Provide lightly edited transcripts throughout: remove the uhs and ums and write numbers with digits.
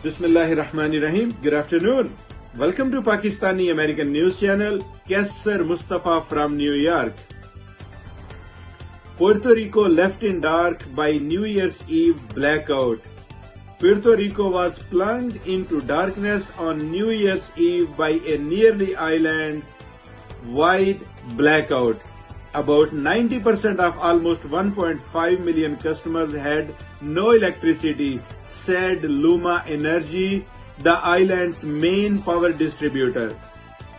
Bismillahirrahmanirrahim. Good afternoon. Welcome to Pakistani American news channel. Kassar Mustafa from New York. Puerto Rico left in dark by New Year's Eve blackout. Puerto Rico was plunged into darkness on New Year's Eve by a nearly island-wide blackout. About 90% of almost 1.5 million customers had no electricity, said Luma Energy, the island's main power distributor.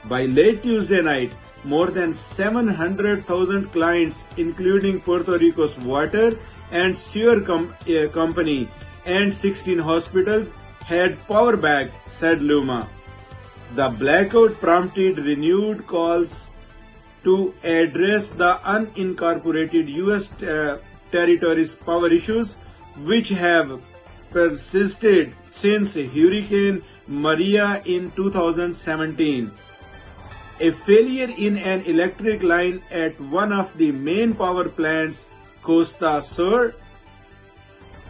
By late Tuesday night, more than 700,000 clients, including Puerto Rico's water and sewer company and 16 hospitals, had power back, said Luma. The blackout prompted renewed calls to address the unincorporated U.S. territories' power issues, which have persisted since Hurricane Maria in 2017. A failure in an electric line at one of the main power plants, Costa Sur,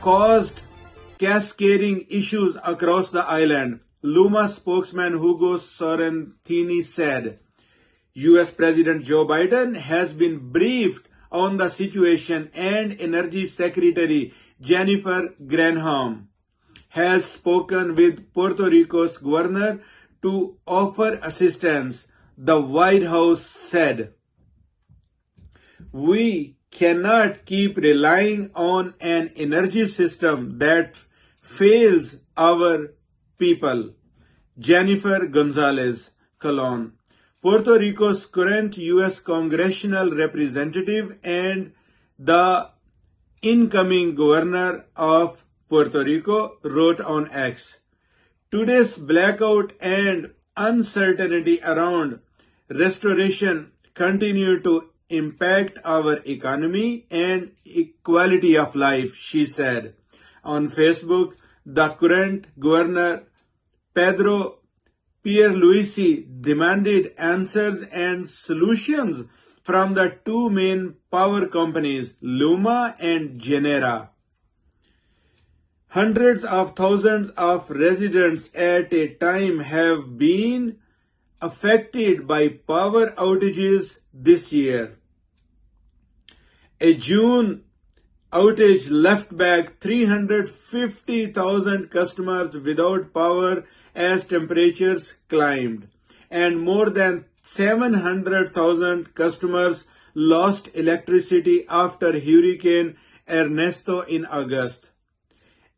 caused cascading issues across the island, Luma spokesman Hugo Sorrentini said. U.S. President Joe Biden has been briefed on the situation, and Energy Secretary Jennifer Granholm has spoken with Puerto Rico's governor to offer assistance, the White House said. We cannot keep relying on an energy system that fails our people. Jennifer Gonzalez Colon, Puerto Rico's current U.S. congressional representative and the incoming governor of Puerto Rico, wrote on X. Today's blackout and uncertainty around restoration continue to impact our economy and quality of life, she said. On Facebook, the current governor, Pedro Pierluisi, demanded answers and solutions from the two main power companies, Luma and Genera. Hundreds of thousands of residents at a time have been affected by power outages this year. A June outage left back 350,000 customers without power as temperatures climbed, and more than 700,000 customers lost electricity after Hurricane Ernesto in August.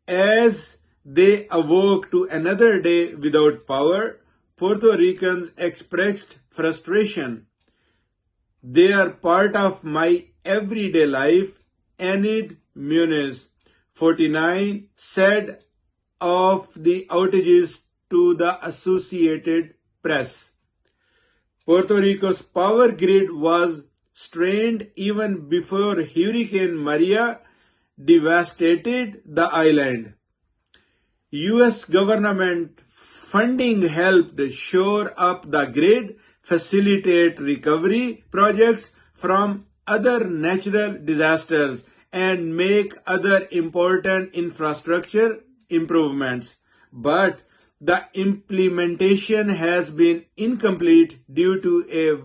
As they awoke to another day without power, Puerto Ricans expressed frustration. They are part of my everyday life, Enid Muniz, 49, said of the outages to the Associated Press. Puerto Rico's power grid was strained even before Hurricane Maria devastated the island. U.S. government funding helped shore up the grid, facilitate recovery projects from other natural disasters, and make other important infrastructure improvements. But the implementation has been incomplete due to a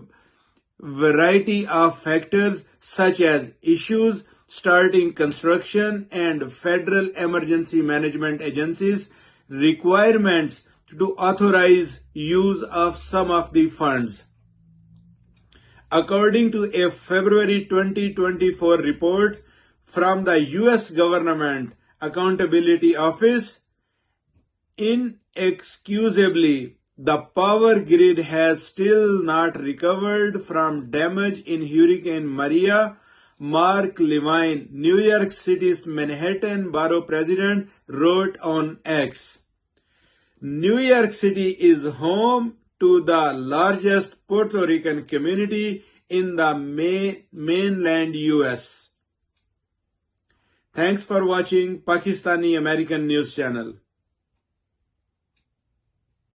variety of factors such as issues starting construction and federal emergency management agencies' requirements to authorize use of some of the funds. According to a February 2024 report from the U.S. Government Accountability Office, inexcusably, the power grid has still not recovered from damage in Hurricane Maria. Mark Levine, New York City's Manhattan Borough President, wrote on X. New York City is home to the largest Puerto Rican community in the mainland U.S. Thanks for watching Pakistani American News Channel.